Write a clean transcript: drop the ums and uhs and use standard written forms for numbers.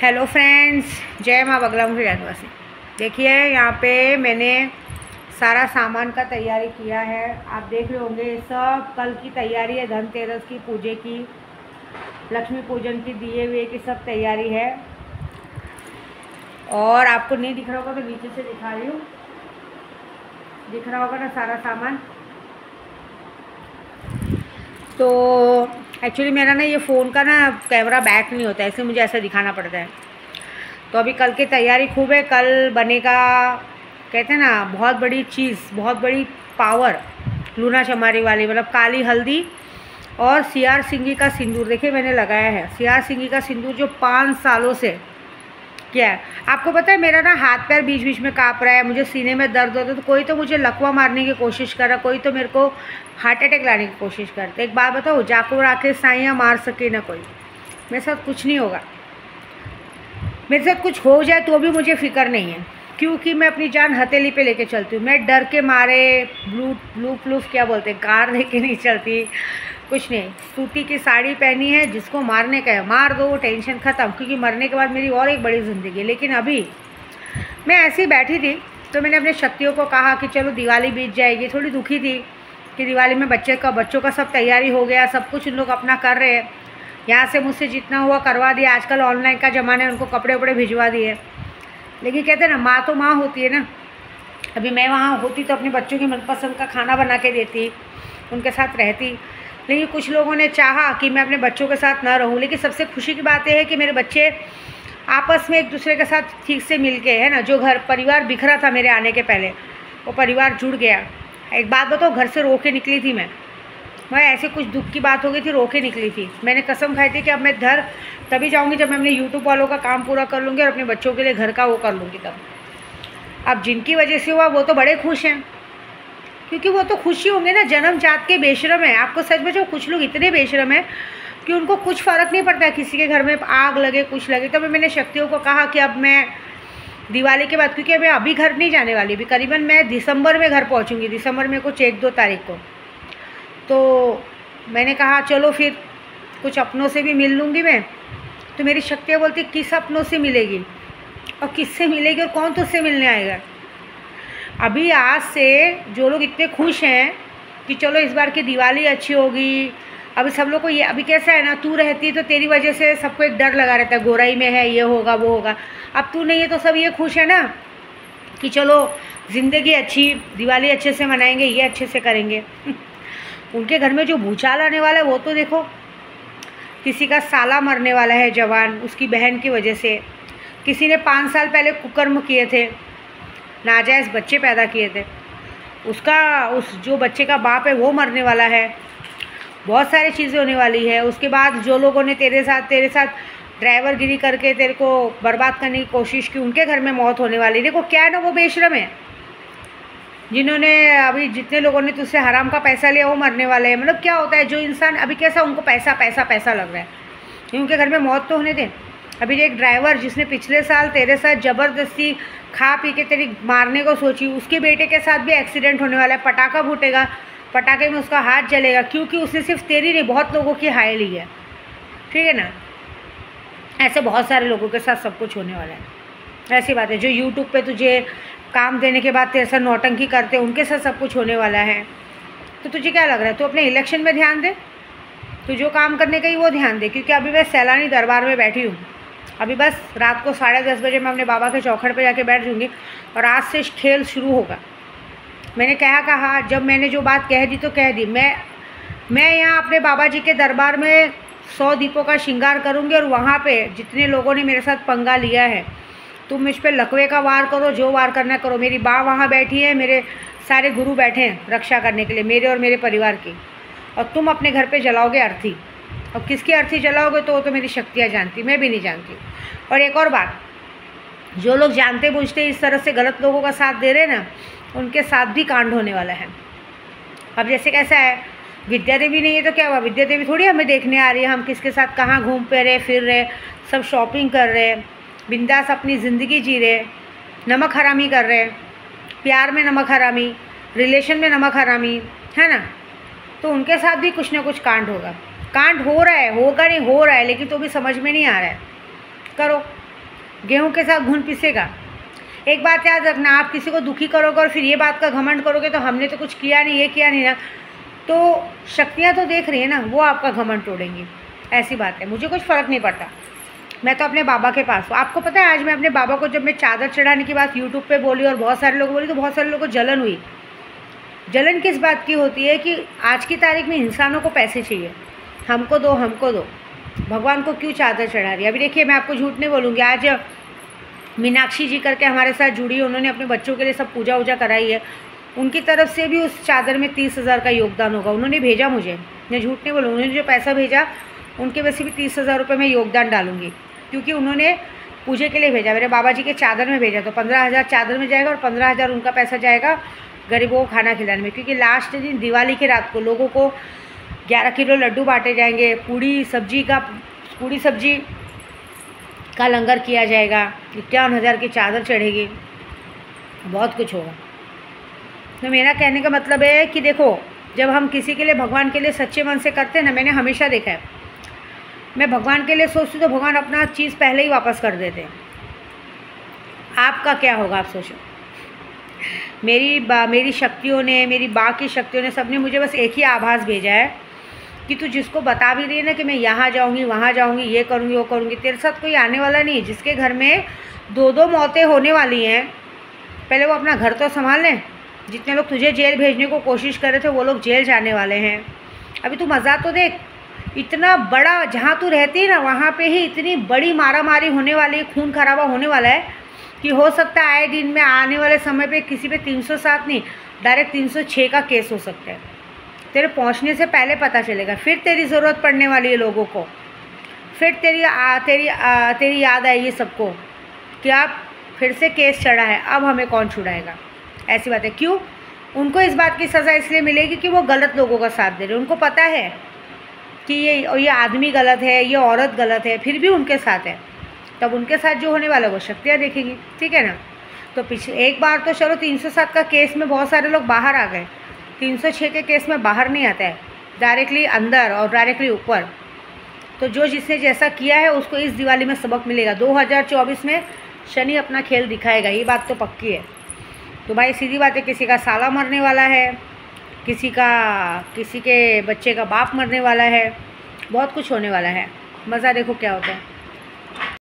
Hello friends, जय माँ बगलामुखी जानवासी। देखिए यहाँ पे मैंने सारा सामान का तैयारी किया है। आप देख रहे होंगे सब कल की तैयारी है, धनतेरस की, पूजे की, लक्ष्मी पूजन की, दिए हुए की सब तैयारी है। और आपको नहीं दिख रहा होगा तो नीचे से दिखा रही हूँ, दिख रहा होगा ना सारा सामान। तो एक्चुअली मेरा ना ये फ़ोन का ना कैमरा बैक नहीं होता है, इसलिए मुझे ऐसा दिखाना पड़ता है। तो अभी कल की तैयारी खूब है। कल बनेगा, कहते हैं ना, बहुत बड़ी चीज़, बहुत बड़ी पावर, लूना चमारी वाली, मतलब काली हल्दी और सीआर सिंगी का सिंदूर। देखिए मैंने लगाया है सीआर सिंगी का सिंदूर, जो 5 सालों से क्या है। आपको पता है मेरा ना हाथ पैर बीच बीच में काँप रहा है, मुझे सीने में दर्द होता है। तो कोई तो मुझे लकवा मारने की कोशिश कर रहा, कोई तो मेरे को हार्ट अटैक लाने की कोशिश करते। एक बात बताओ, जाको आके साइयाँ मार सके ना कोई, मेरे साथ कुछ नहीं होगा। मेरे साथ कुछ हो जाए तो भी मुझे फ़िक्र नहीं है, क्योंकि मैं अपनी जान हथेली पे लेके चलती हूँ। मैं डर के मारे ब्लू प्लूफ क्या बोलते हैं, कार लेके नहीं चलती, कुछ नहीं। सूती की साड़ी पहनी है, जिसको मारने का है मार दो, टेंशन ख़त्म, क्योंकि मरने के बाद मेरी और एक बड़ी ज़िंदगी है। लेकिन अभी मैं ऐसी बैठी थी तो मैंने अपने शक्तियों को कहा कि चलो दिवाली बीत जाएगी। थोड़ी दुखी थी कि दिवाली में बच्चों का सब तैयारी हो गया, सब कुछ उन लोग अपना कर रहे हैं। यहाँ से मुझसे जितना हुआ करवा दिया। आजकल ऑनलाइन का ज़माना है, उनको कपड़े वपड़े भिजवा दिए। लेकिन कहते हैं ना, माँ तो माँ होती है ना। अभी मैं वहाँ होती तो अपने बच्चों की मनपसंद का खाना बना के देती, उनके साथ रहती। लेकिन कुछ लोगों ने चाहा कि मैं अपने बच्चों के साथ ना रहूं। लेकिन सबसे खुशी की बात यह है कि मेरे बच्चे आपस में एक दूसरे के साथ ठीक से मिल के, है ना, जो घर परिवार बिखरा था मेरे आने के पहले, वो परिवार जुड़ गया। एक बात बताओ, घर से रो के निकली थी मैं ऐसे कुछ दुख की बात हो गई थी, रो के निकली थी। मैंने कसम खाई थी कि अब मैं घर तभी जाऊंगी जब मैं अपने यूट्यूब वालों का काम पूरा कर लूँगी और अपने बच्चों के लिए घर का वो कर लूँगी तब। अब जिनकी वजह से हुआ वो तो बड़े खुश हैं, क्योंकि वो तो खुशी होंगे ना। जन्म जात के बेशरम है। आपको सच बचाओ, कुछ लोग इतने बेशरम हैं कि उनको कुछ फ़र्क नहीं पड़ता, किसी के घर में आग लगे कुछ लगे। तो मैंने शक्तियों को कहा कि अब मैं दिवाली के बाद, क्योंकि मैं अभी घर नहीं जाने वाली, अभी करीबन मैं दिसंबर में घर पहुँचूँगी, दिसंबर में कुछ 1-2 तारीख को। तो मैंने कहा चलो फिर कुछ अपनों से भी मिल लूँगी मैं। तो मेरी शक्तियाँ बोलती, किस अपनों से मिलेगी और किससे मिलेगी और कौन तुझसे मिलने आएगा। अभी आज से जो लोग इतने खुश हैं कि चलो इस बार की दिवाली अच्छी होगी, अभी सब लोग को ये, अभी कैसा है ना, तू रहती है तो तेरी वजह से सबको एक डर लगा रहता है, गोराई में है, ये होगा वो होगा। अब तू नहीं है तो सब ये खुश है ना कि चलो ज़िंदगी अच्छी, दिवाली अच्छे से मनाएंगे, ये अच्छे से करेंगे। उनके घर में जो भूचाल आने वाला है वो तो देखो। किसी का साला मरने वाला है जवान, उसकी बहन की वजह से। किसी ने 5 साल पहले कुकर्म किए थे, नाजायज़ बच्चे पैदा किए थे, उस जो बच्चे का बाप है वो मरने वाला है। बहुत सारी चीज़ें होने वाली है। उसके बाद जो लोगों ने तेरे साथ ड्राइवरगिरी करके तेरे को बर्बाद करने की कोशिश की, उनके घर में मौत होने वाली। देखो क्या है ना, वो बेशरम है। जिन्होंने अभी जितने लोगों ने तुझसे हराम का पैसा लिया वो मरने वाले हैं। मतलब क्या होता है, जो इंसान अभी कैसा, उनको पैसा पैसा पैसा लग रहा है। उनके घर में मौत तो होने दें। अभी एक ड्राइवर जिसने पिछले साल तेरे साथ ज़बरदस्ती खा पी के तेरी मारने को सोची, उसके बेटे के साथ भी एक्सीडेंट होने वाला है। पटाखा फूटेगा, पटाखे में उसका हाथ जलेगा, क्योंकि उसने सिर्फ तेरी नहीं, बहुत लोगों की हाय ली है। ठीक है ना। ऐसे बहुत सारे लोगों के साथ सब कुछ होने वाला है। ऐसी बात है, जो यूट्यूब पे तुझे काम देने के बाद तेरे साथ नौटंकी करते हैं, उनके साथ सब कुछ होने वाला है। तो तुझे क्या लग रहा है, तू अपने इलेक्शन में ध्यान दे, तू जो काम करने का ही वो ध्यान दे। क्योंकि अभी मैं सैलानी दरबार में बैठी हूँ। अभी बस रात को 10:30 बजे मैं अपने बाबा के चौखट पे जाके बैठ जाऊँगी और आज से खेल शुरू होगा। मैंने कहा जब मैंने जो बात कह दी तो कह दी। मैं यहाँ अपने बाबा जी के दरबार में 100 दीपों का श्रृंगार करूँगी और वहाँ पर जितने लोगों ने मेरे साथ पंगा लिया है, तुम मुझ पर लकवे का वार करो, जो वार करना करो। मेरी माँ वहाँ बैठी है, मेरे सारे गुरु बैठे हैं रक्षा करने के लिए, मेरे और मेरे परिवार की। और तुम अपने घर पे जलाओगे अर्थी, और किसकी अर्थी जलाओगे तो वो तो मेरी शक्तियाँ जानती, मैं भी नहीं जानती। और एक और बात, जो लोग जानते बूझते इस तरह से गलत लोगों का साथ दे रहे हैं ना, उनके साथ भी कांड होने वाला है। अब जैसे कैसा है, विद्या देवी नहीं है तो क्या हुआ, विद्या देवी थोड़ी हमें देखने आ रही है हम किसके साथ कहाँ घूम फिर रहे, सब शॉपिंग कर रहे, बिंदास अपनी ज़िंदगी जी रहे, नमक हरामी कर रहे, प्यार में नमक हरामी, रिलेशन में नमक हरामी, है ना। तो उनके साथ भी कुछ ना कुछ कांड होगा। कांड हो रहा है, होगा नहीं, हो रहा है, लेकिन तो भी समझ में नहीं आ रहा है। करो, गेहूं के साथ घुन पिसेगा। एक बात याद रखना, आप किसी को दुखी करोगे और फिर ये बात का घमंड करोगे तो हमने तो कुछ किया नहीं, ये किया नहीं ना, तो शक्तियाँ तो देख रही है ना, वो आपका घमंड तोड़ेंगी। ऐसी बात है, मुझे कुछ फ़र्क नहीं पड़ता, मैं तो अपने बाबा के पास हूँ। आपको पता है आज मैं अपने बाबा को, जब मैं चादर चढ़ाने की बात यूट्यूब पे बोली और बहुत सारे लोग बोली, तो बहुत सारे लोगों को जलन हुई। जलन किस बात की होती है कि आज की तारीख में इंसानों को पैसे चाहिए, हमको दो हमको दो, भगवान को क्यों चादर चढ़ा रही है। अभी देखिए, मैं आपको झूठ नहीं बोलूँगी, आज मीनाक्षी जी करके हमारे साथ जुड़ी, उन्होंने अपने बच्चों के लिए सब पूजा वूजा कराई है, उनकी तरफ से भी उस चादर में 30,000 का योगदान होगा। उन्होंने भेजा मुझे, मैं झूठ नहीं बोलूँगी, उन्होंने जो पैसा भेजा उनके वजह से भी 30,000 रुपये में योगदान डालूँगी, क्योंकि उन्होंने पूजे के लिए भेजा, मेरे बाबा जी के चादर में भेजा। तो 15,000 चादर में जाएगा और 15,000 उनका पैसा जाएगा गरीबों को खाना खिलाने में, क्योंकि लास्ट दिन दिवाली की रात को लोगों को 11 किलो लड्डू बांटे जाएंगे, पूड़ी सब्जी का लंगर किया जाएगा, 51,000 की चादर चढ़ेगी, बहुत कुछ होगा। तो मेरा कहने का मतलब है कि देखो, जब हम किसी के लिए, भगवान के लिए सच्चे मन से करते हैं ना, मैंने हमेशा देखा है, मैं भगवान के लिए सोचती तो भगवान अपना चीज़ पहले ही वापस कर देते हैं। आपका क्या होगा आप सोचो। मेरी शक्तियों ने, मेरी की शक्तियों ने, सबने मुझे बस एक ही आभास भेजा है कि तू जिसको बता भी रही है ना कि मैं यहाँ जाऊँगी वहाँ जाऊँगी, ये करूँगी वो करूँगी, तेरे साथ कोई आने वाला नहीं है। जिसके घर में 2-2 मौतें होने वाली हैं, पहले वो अपना घर तो संभाल लें। जितने लोग तुझे जेल भेजने को कोशिश कर रहे थे वो लोग जेल जाने वाले हैं। अभी तू मज़ा तो देख, इतना बड़ा जहाँ तू रहती है ना, वहाँ पे ही इतनी बड़ी मारामारी होने वाली है, खून खराबा होने वाला है कि हो सकता है आए दिन में आने वाले समय पे किसी पे 307 नहीं, डायरेक्ट 306 का केस हो सकता है। तेरे पहुँचने से पहले पता चलेगा, फिर तेरी ज़रूरत पड़ने वाली है लोगों को, फिर तेरी याद आएगी सबको कि आप फिर से केस चढ़ा है, अब हमें कौन छुड़ाएगा। ऐसी बात है। क्यों? उनको इस बात की सज़ा इसलिए मिलेगी कि वो गलत लोगों का साथ दे रहे हैं। उनको पता है कि ये आदमी गलत है, ये औरत गलत है, फिर भी उनके साथ है, तब उनके साथ जो होने वाला है वो शक्तियाँ देखेगी। ठीक है ना। तो पिछले एक बार तो चलो 307 का केस में बहुत सारे लोग बाहर आ गए, 306 के केस में बाहर नहीं आता है, डायरेक्टली अंदर और डायरेक्टली ऊपर। तो जो जिसने जैसा किया है उसको इस दिवाली में सबक मिलेगा। 2024 में शनि अपना खेल दिखाएगा, ये बात तो पक्की है। तो भाई सीधी बात है, किसी का साला मरने वाला है, किसी के बच्चे का बाप मरने वाला है, बहुत कुछ होने वाला है। मज़ा देखो क्या होता है।